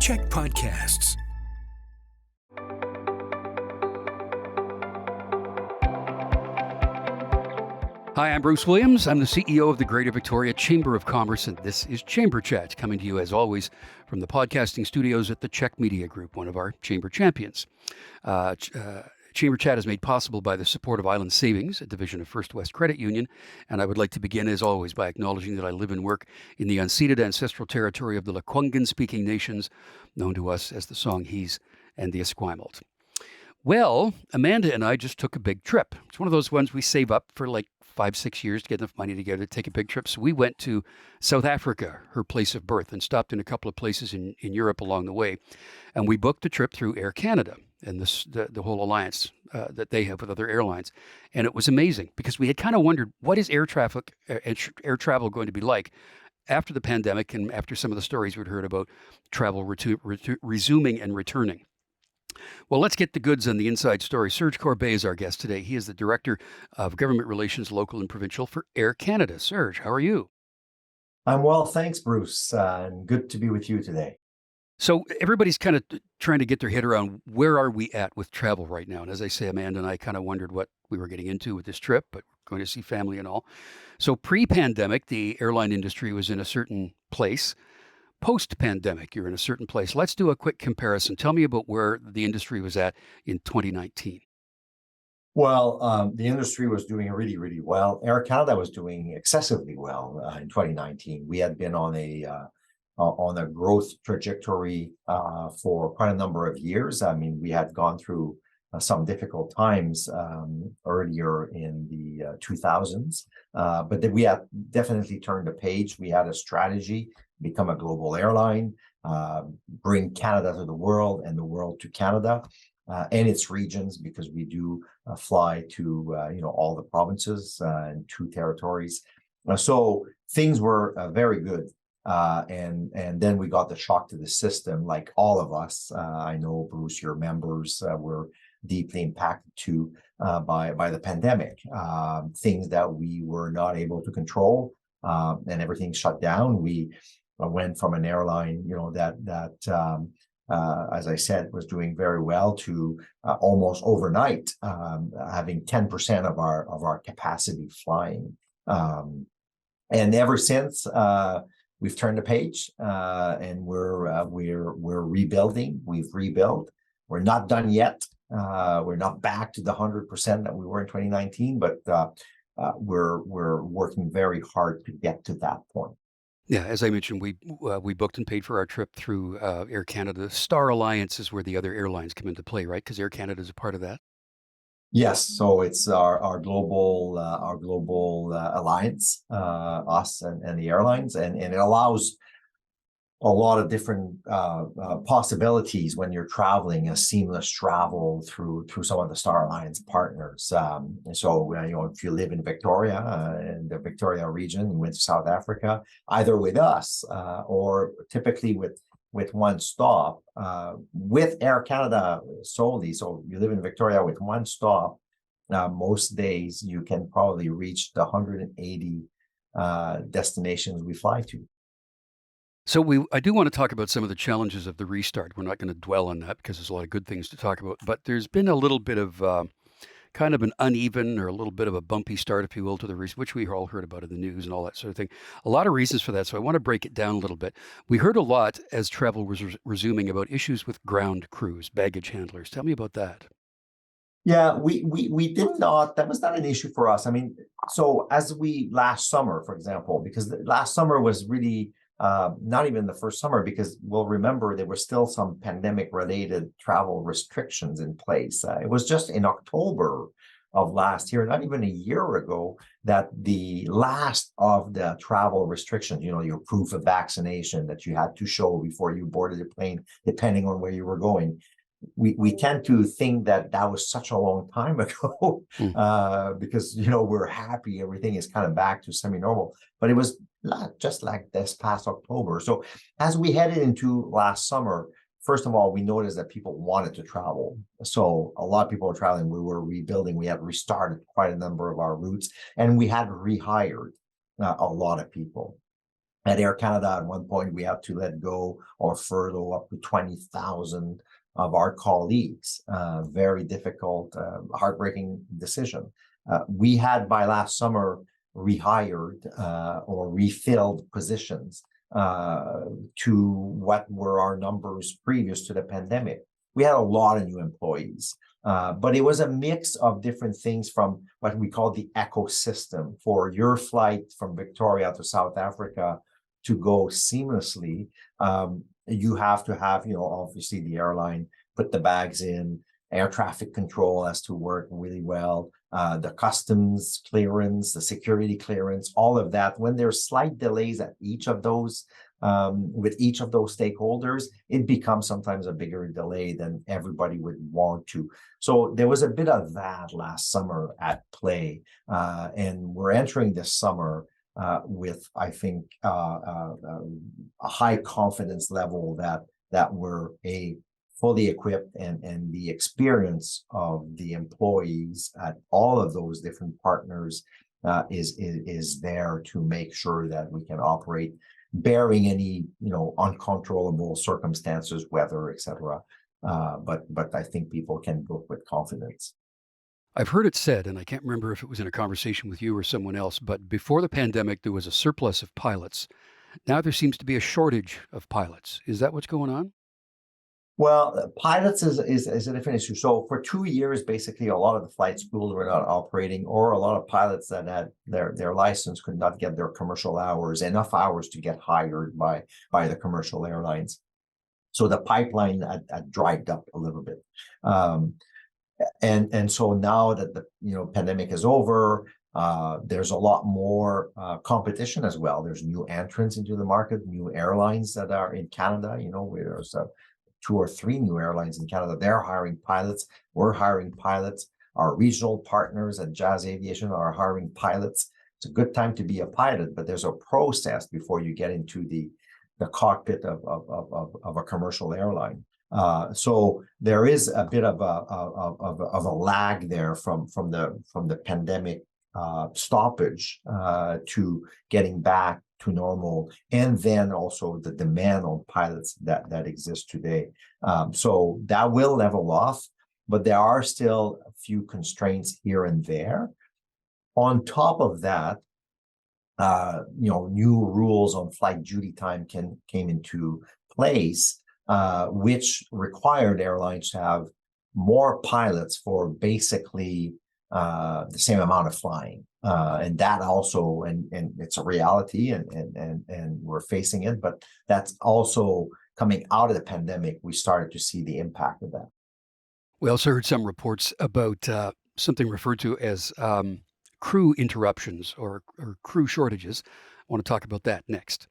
Check Podcasts. Hi, I'm Bruce Williams. I'm the CEO of the Greater Victoria Chamber of Commerce, and this is Chamber Chat, coming to you, as always, from the podcasting studios at the Czech Media Group, one of our Chamber champions. Chamber Chat is made possible by the support of Island Savings, a division of First West Credit Union, and I would like to begin, as always, by acknowledging that I live and work in the unceded ancestral territory of the Lekwungen-speaking nations, known to us as the Songhees and the Esquimalt. Well, Amanda and I just took a big trip. It's one of those ones we save up for like 5-6 years to get enough money together to take a big trip. So we went to South Africa, her place of birth, and stopped in a couple of places in Europe along the way. And we booked a trip through Air Canada and the whole alliance that they have with other airlines. And it was amazing because we had kind of wondered, what is air travel going to be like after the pandemic and after some of the stories we'd heard about travel resuming and returning. Well, let's get the goods on the inside story. Serge Corbeil is our guest today. He is the Director of Government Relations, Local and Provincial for Air Canada. Serge, how are you? I'm well, thanks, Bruce, and good to be with you today. So everybody's kind of trying to get their head around where are we at with travel right now. And as I say, Amanda and I kind of wondered what we were getting into with this trip, but we're going to see family and all. So pre-pandemic, the airline industry was in a certain place. Post-pandemic, you're in a certain place. Let's do a quick comparison. Tell me about where the industry was at in 2019. Well, the industry was doing really, really well. Air Canada was doing excessively well in 2019. We had been on a growth trajectory for quite a number of years. I mean, we had gone through some difficult times earlier in the 2000s, but then we had definitely turned the page. We had a strategy, become a global airline, bring Canada to the world and the world to Canada and its regions, because we do fly to all the provinces and 2 territories. So things were very good. And then we got the shock to the system, like all of us. I know, Bruce, your members were deeply impacted too by the pandemic. Things that we were not able to control, and everything shut down. We went from an airline, that as I said, was doing very well to almost overnight having 10% of our capacity flying. And ever since, we've turned the page, and we're rebuilding. We've rebuilt. We're not done yet. We're not back to the 100% that we were in 2019, but we're working very hard to get to that point. Yeah, as I mentioned, we booked and paid for our trip through Air Canada. The Star Alliance is where the other airlines come into play, right? Because Air Canada is a part of that. Yes, so it's our global alliance, us and the airlines, and it allows a lot of different possibilities when you're traveling, a seamless travel through some of the Star Alliance partners. So if you live in Victoria, in the Victoria region, you went to South Africa, either with us or typically with one stop with Air Canada solely. So you live in Victoria with one stop. Most days you can probably reach the 180 destinations we fly to. So I do want to talk about some of the challenges of the restart. We're not going to dwell on that because there's a lot of good things to talk about. But there's been a little bit of kind of an uneven or a little bit of a bumpy start, if you will, to the restart, which we all heard about in the news and all that sort of thing. A lot of reasons for that. So I want to break it down a little bit. We heard a lot as travel was resuming about issues with ground crews, baggage handlers. Tell me about that. Yeah, we did not. That was not an issue for us. I mean, so last summer, for example, because last summer was really not even the first summer, because we'll remember there were still some pandemic-related travel restrictions in place. It was just in October of last year, not even a year ago, that the last of the travel restrictions, your proof of vaccination that you had to show before you boarded the plane, depending on where you were going. We tend to think that was such a long time ago because, we're happy everything is kind of back to semi-normal. But it was not just like this past October. So as we headed into last summer, first of all, we noticed that people wanted to travel. So a lot of people were traveling. We were rebuilding. We had restarted quite a number of our routes, and we had rehired a lot of people. At Air Canada, at one point, we had to let go or furlough up to 20,000 of our colleagues. Very difficult, heartbreaking decision. We had by last summer rehired or refilled positions to what were our numbers previous to the pandemic. We had a lot of new employees. But it was a mix of different things from what we call the ecosystem. For your flight from Victoria to South Africa to go seamlessly, you have to have, obviously the airline put the bags in, air traffic control has to work really well, the customs clearance, the security clearance, all of that. When there's slight delays at each of those, with each of those stakeholders, it becomes sometimes a bigger delay than everybody would want to. So there was a bit of that last summer at play, and we're entering this summer with, I think, a high confidence level that we're fully equipped, and the experience of the employees at all of those different partners is there to make sure that we can operate bearing any uncontrollable circumstances, weather, etc. But I think people can book with confidence. I've heard it said, and I can't remember if it was in a conversation with you or someone else, but before the pandemic, there was a surplus of pilots. Now there seems to be a shortage of pilots. Is that what's going on? Well, pilots is a different issue. So for 2 years, basically, a lot of the flight schools were not operating, or a lot of pilots that had their license could not get their commercial hours, enough hours to get hired by the commercial airlines. So the pipeline had dried up a little bit. And so now that the pandemic is over, there's a lot more competition as well. There's new entrants into the market, new airlines that are in Canada. There's 2 or 3 new airlines in Canada. They're hiring pilots. We're hiring pilots. Our regional partners at Jazz Aviation are hiring pilots. It's a good time to be a pilot, but there's a process before you get into the cockpit of a commercial airline. So there is a bit of a lag there from the pandemic stoppage to getting back to normal, and then also the demand on pilots that exists today. So that will level off, but there are still a few constraints here and there. On top of that, new rules on flight duty time came into place, which required airlines to have more pilots for basically the same amount of flying. And that also, and it's a reality, and we're facing it, but that's also coming out of the pandemic. We started to see the impact of that. We also heard some reports about something referred to as crew interruptions or crew shortages. I want to talk about that next.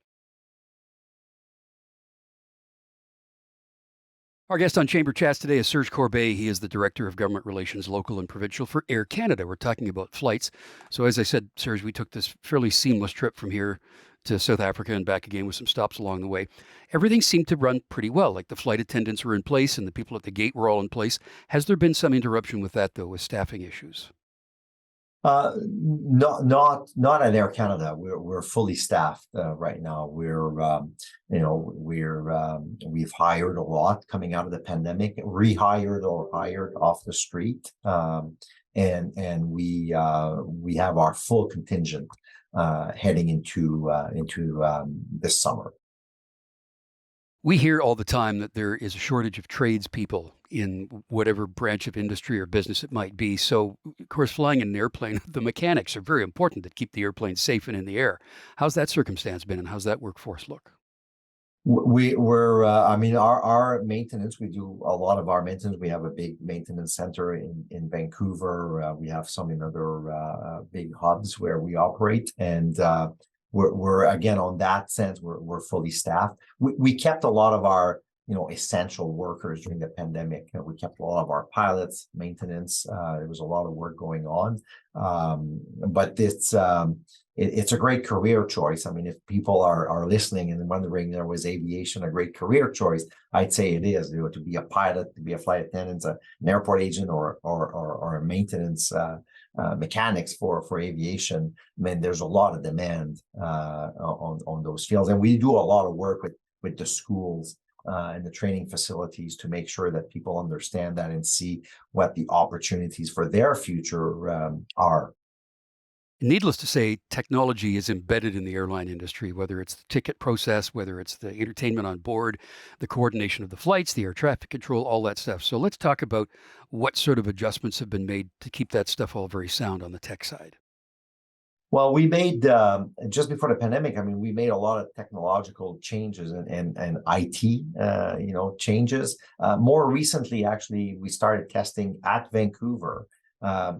Our guest on Chamber Chats today is Serge Corbeil. He is the Director of Government Relations, Local and Provincial for Air Canada. We're talking about flights. So as I said, Serge, we took this fairly seamless trip from here to South Africa and back again with some stops along the way. Everything seemed to run pretty well. Like the flight attendants were in place and the people at the gate were all in place. Has there been some interruption with that, though, with staffing issues? Not at Air Canada. We're fully staffed right now. We've hired a lot coming out of the pandemic, rehired or hired off the street, and we have our full contingent heading into this summer. We hear all the time that there is a shortage of tradespeople in whatever branch of industry or business it might be. So, of course, flying in an airplane, the mechanics are very important that keep the airplane safe and in the air. How's that circumstance been, and how's that workforce look? Our maintenance, we do a lot of our maintenance. We have a big maintenance center in Vancouver. We have some in other big hubs where we operate, and we're again, on that sense, we're fully staffed. We kept a lot of our essential workers during the pandemic. We kept a lot of our pilots, maintenance. There was a lot of work going on, but it's it's a great career choice. I mean, if people are listening and wondering, was aviation a great career choice? I'd say it is. To be a pilot, to be a flight attendant, an airport agent, or a maintenance mechanics for aviation. I mean, there's a lot of demand on those fields, and we do a lot of work with the schools and the training facilities to make sure that people understand that and see what the opportunities for their future are. Needless to say, technology is embedded in the airline industry, whether it's the ticket process, whether it's the entertainment on board, the coordination of the flights, the air traffic control, all that stuff. So let's talk about what sort of adjustments have been made to keep that stuff all very sound on the tech side. Well, we made just before the pandemic. I mean, we made a lot of technological changes and IT, changes. More recently, actually, we started testing at Vancouver a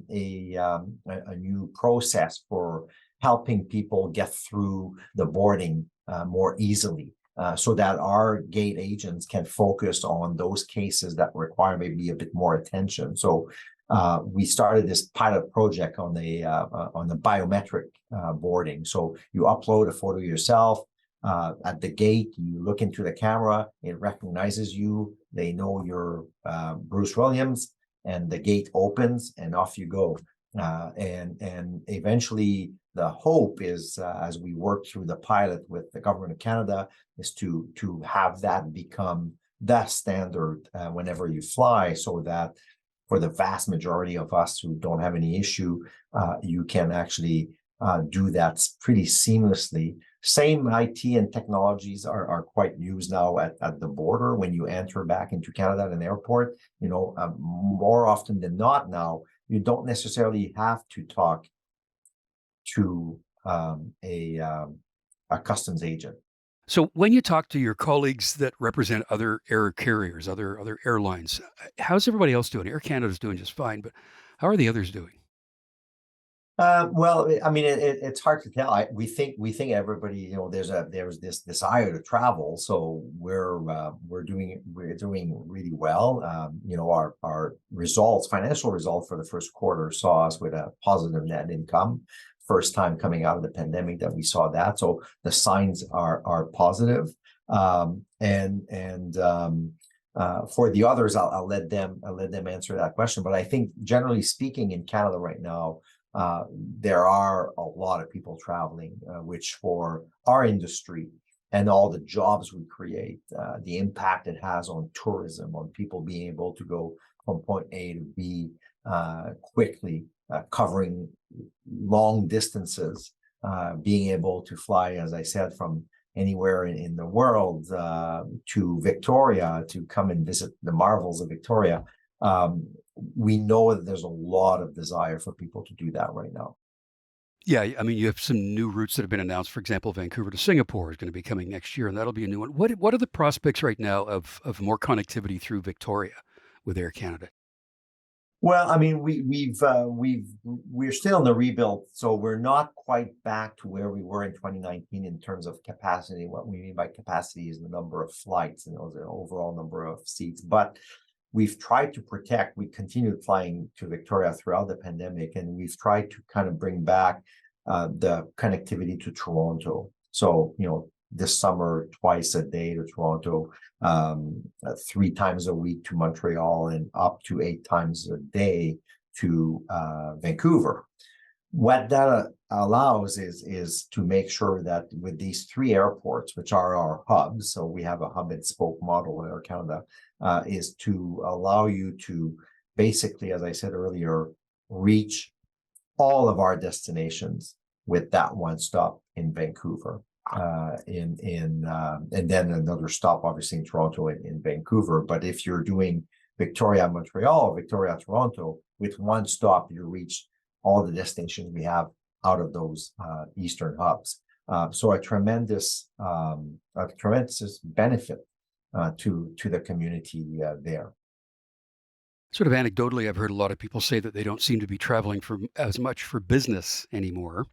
new process for helping people get through the boarding more easily. So that our gate agents can focus on those cases that require maybe a bit more attention. So we started this pilot project on the biometric boarding. So you upload a photo of yourself at the gate. You look into the camera. It recognizes you. They know you're Bruce Williams, and the gate opens, and off you go. And eventually, the hope is, as we work through the pilot with the government of Canada, is to have that become the standard whenever you fly, so that for the vast majority of us who don't have any issue, you can actually do that pretty seamlessly. Same IT and technologies are quite used now at the border when you enter back into Canada at an airport. More often than not now, you don't necessarily have to talk to a customs agent. So when you talk to your colleagues that represent other air carriers, other airlines, how's everybody else doing? Air Canada's doing just fine, but how are the others doing? Well, I mean, it's hard to tell. We think everybody, there's this desire to travel, so we're doing really well. Our results, financial results for the first quarter, saw us with a positive net income. First time coming out of the pandemic that we saw that, so the signs are positive. For the others, I'll let them answer that question. But I think generally speaking, in Canada right now, there are a lot of people traveling, which for our industry and all the jobs we create, the impact it has on tourism, on people being able to go from point A to B quickly, covering long distances, being able to fly, as I said, from anywhere in the world to Victoria to come and visit the marvels of Victoria. We know that there's a lot of desire for people to do that right now. Yeah, I mean, you have some new routes that have been announced. For example, Vancouver to Singapore is going to be coming next year, and that'll be a new one. What are the prospects right now of more connectivity through Victoria with Air Canada? Well, I mean, we're still in the rebuild, so we're not quite back to where we were in 2019 in terms of capacity. What we mean by capacity is the number of flights, the overall number of seats. But we've tried to protect. We continued flying to Victoria throughout the pandemic, and we've tried to kind of bring back the connectivity to Toronto. So, this summer, twice a day to Toronto, 3 times a week to Montreal, and up to 8 times a day to Vancouver. What that allows is to make sure that with these 3 airports, which are our hubs, so we have a hub and spoke model in Air Canada, is to allow you to basically, as I said earlier, reach all of our destinations with that one stop in Vancouver. And then another stop, obviously, in Toronto and in Vancouver. But if you're doing Victoria, Montreal, or Victoria, Toronto, with one stop, you reach all the destinations we have out of those eastern hubs. So a tremendous benefit to the community there. Sort of anecdotally, I've heard a lot of people say that they don't seem to be traveling for as much for business anymore.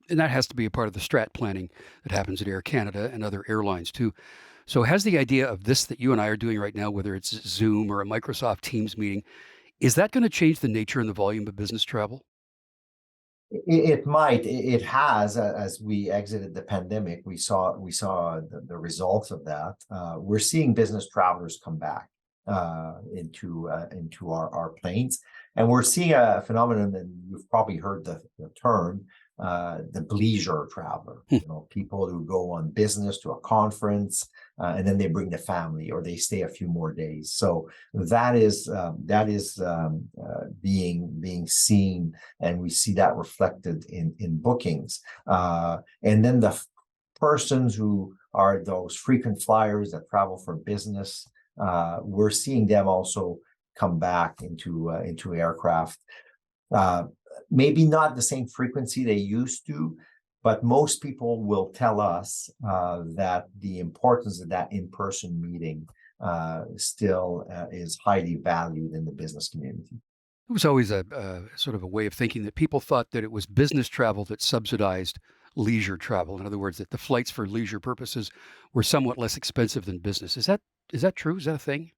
And that has to be a part of the strat planning that happens at Air Canada and other airlines too. So has the idea of this that you and I are doing right now, whether it's Zoom or a Microsoft Teams meeting, is that going to change the nature and the volume of business travel? It might. It has. As we exited the pandemic, we saw the results of that. We're seeing business travelers come back into our planes, and we're seeing a phenomenon, and you've probably heard the term, the bleisure traveler. Hmm. People who go on business to a conference, and then they bring the family, or they stay a few more days. So that is being seen, and we see that reflected in bookings. And then the persons who are those frequent flyers that travel for business, we're seeing them also come back into aircraft. Maybe not the same frequency they used to, but most people will tell us that the importance of that in-person meeting still is highly valued in the business community. It was always a sort of a way of thinking that people thought that it was business travel that subsidized leisure travel. In other words, that the flights for leisure purposes were somewhat less expensive than business. Is that true? Is that a thing?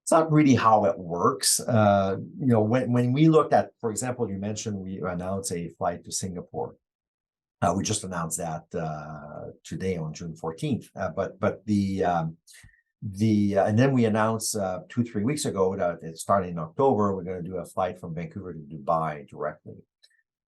It's not really how it works. When we looked at, for example, you mentioned we announced a flight to Singapore. We just announced that today on June 14th. And then we announced 2-3 weeks ago that it's starting in October. We're going to do a flight from Vancouver to Dubai directly.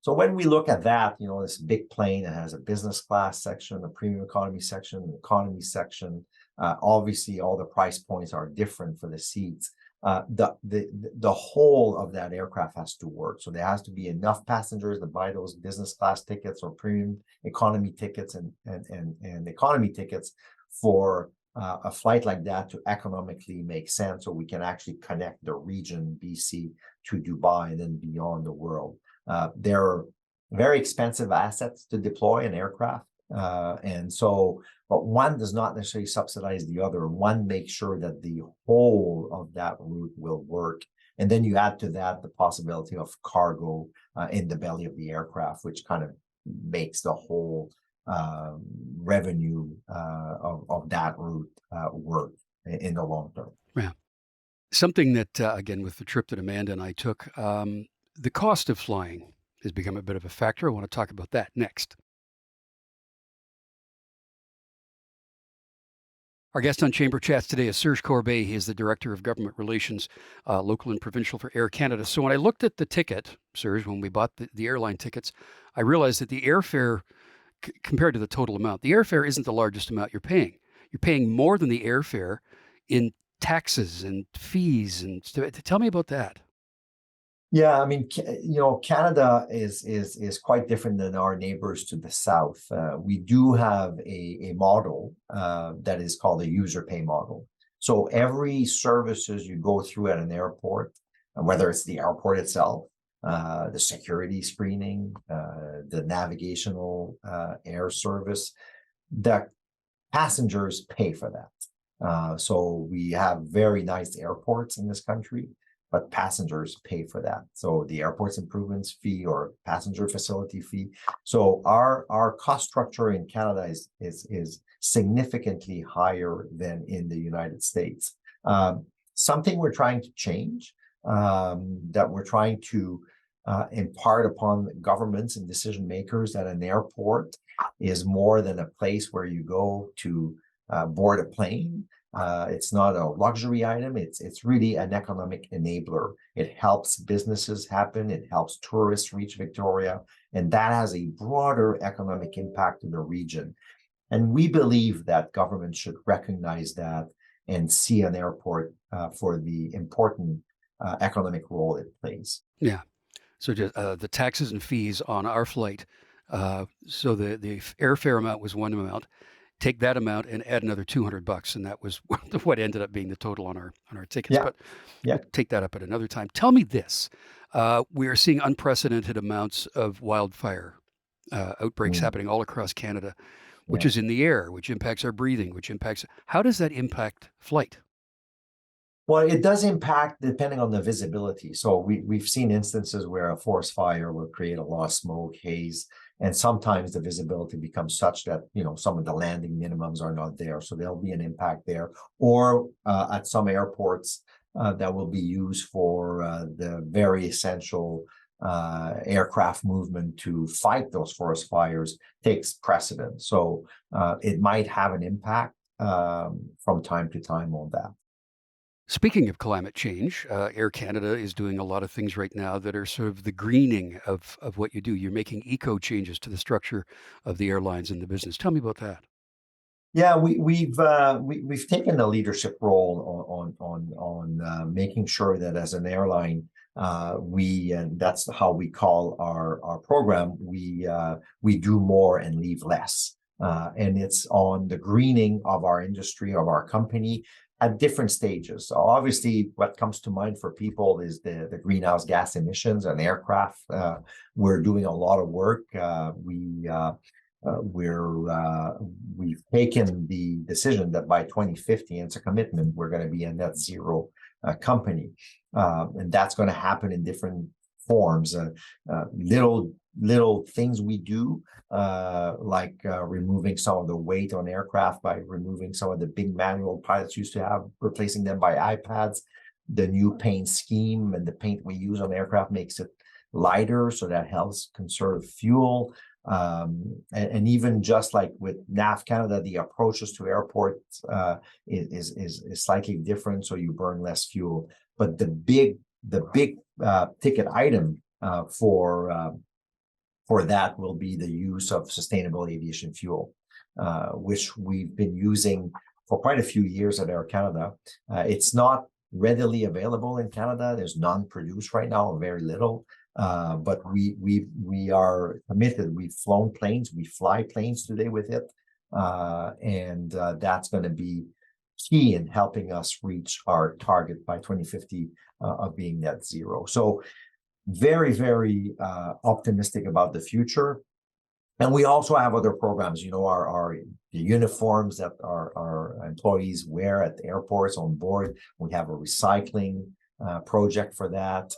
So when we look at that, this big plane that has a business class section, a premium economy section, an economy section. Obviously, all the price points are different for the seats. The whole of that aircraft has to work. So there has to be enough passengers to buy those business class tickets or premium economy tickets and economy tickets for a flight like that to economically make sense, so we can actually connect the region BC to Dubai and then beyond the world. They're very expensive assets to deploy an aircraft. But one does not necessarily subsidize the other. One makes sure that the whole of that route will work. And then you add to that the possibility of cargo in the belly of the aircraft, which kind of makes the whole revenue of that route work in the long term. Yeah. Something that, again, with the trip that Amanda and I took, the cost of flying has become a bit of a factor. I want to talk about that next. Our guest on Chamber Chats today is Serge Corbeil. He is the Director of Government Relations, local and provincial for Air Canada. So when I looked at the ticket, Serge, when we bought the airline tickets, I realized that the airfare, compared to the total amount, the airfare isn't the largest amount you're paying. You're paying more than the airfare in taxes and fees. And tell me about that. Yeah, I mean, Canada is quite different than our neighbors to the south. We do have a model that is called a user pay model. So every services you go through at an airport, whether it's the airport itself, the security screening, the navigational air service, the passengers pay for that. So we have very nice airports in this country, but passengers pay for that. So the airport's improvements fee or passenger facility fee. So our cost structure in Canada is significantly higher than in the United States. Something we're trying to change, that we're trying to impart upon governments and decision makers, that an airport is more than a place where you go to board a plane. It's not a luxury item. It's really an economic enabler. It helps businesses happen. It helps tourists reach Victoria, and that has a broader economic impact in the region. And we believe that government should recognize that and see an airport for the important economic role it plays. Yeah. So just the taxes and fees on our flight. So the airfare amount was one amount. Take that amount and add another $200, and that was what ended up being the total on our tickets. Yeah. But Yeah. we'll take that up at another time. Tell me this: we are seeing unprecedented amounts of wildfire outbreaks happening all across Canada, which Yeah. is in the air, which impacts our breathing, which impacts. How does that impact flight? Well, it does impact depending on the visibility. So we've seen instances where a forest fire will create a lot of smoke, haze, and sometimes the visibility becomes such that some of the landing minimums are not there. So there'll be an impact there. Or at some airports that will be used for the very essential aircraft movement to fight those forest fires takes precedence. So it might have an impact from time to time on that. Speaking of climate change, Air Canada is doing a lot of things right now that are sort of the greening of what you do. You're making eco changes to the structure of the airlines and the business. Tell me about that. Yeah, we've taken a leadership role on making sure that as an airline, and that's how we call our program. We do more and leave less, and it's on the greening of our industry, of our company, at different stages. So obviously, what comes to mind for people is the greenhouse gas emissions and aircraft. We're doing a lot of work. We've taken the decision that by 2050, and it's a commitment, we're going to be a net zero company, and that's going to happen in different forms. Little things we do, like removing some of the weight on aircraft by removing some of the big manual pilots used to have, replacing them by iPads. The new paint scheme and the paint we use on aircraft makes it lighter, so that helps conserve fuel. And even just like with NAV Canada, the approaches to airports is slightly different, so you burn less fuel. But the big ticket item for that will be the use of sustainable aviation fuel, which we've been using for quite a few years at Air Canada. It's not readily available in Canada. There's none produced right now, or very little. But we are committed. We've flown planes. We fly planes today with it, and that's going to be key in helping us reach our target by 2050 of being net zero. So very, very optimistic about the future. And we also have other programs, the uniforms that our employees wear at the airports on board. We have a recycling project for that.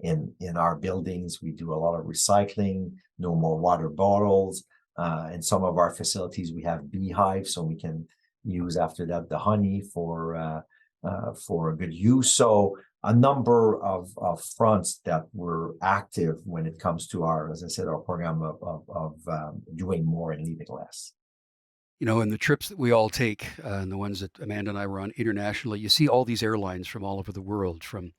In our buildings, we do a lot of recycling, no more water bottles. In some of our facilities, we have beehives, so we can use after that the honey for a good use. So a number of fronts that we're active when it comes to as I said, our program of doing more and leaving less. And the trips that we all take, and the ones that Amanda and I were on internationally, you see all these airlines from all over the world, from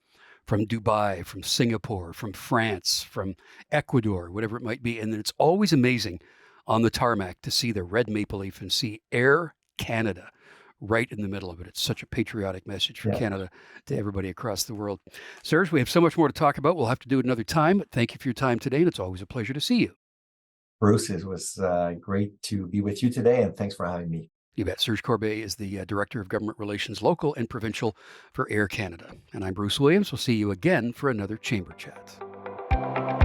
Dubai, from Singapore, from France, from Ecuador, whatever it might be. And it's always amazing on the tarmac to see the red maple leaf and see Air Canada right in the middle of it. It's such a patriotic message for Canada to everybody across the world. Serge, we have so much more to talk about. We'll have to do it another time. But thank you for your time today, and it's always a pleasure to see you. Bruce, it was great to be with you today, and thanks for having me. You bet. Serge Corbeil is the Director of Government Relations, Local and Provincial for Air Canada. And I'm Bruce Williams. We'll see you again for another Chamber Chat.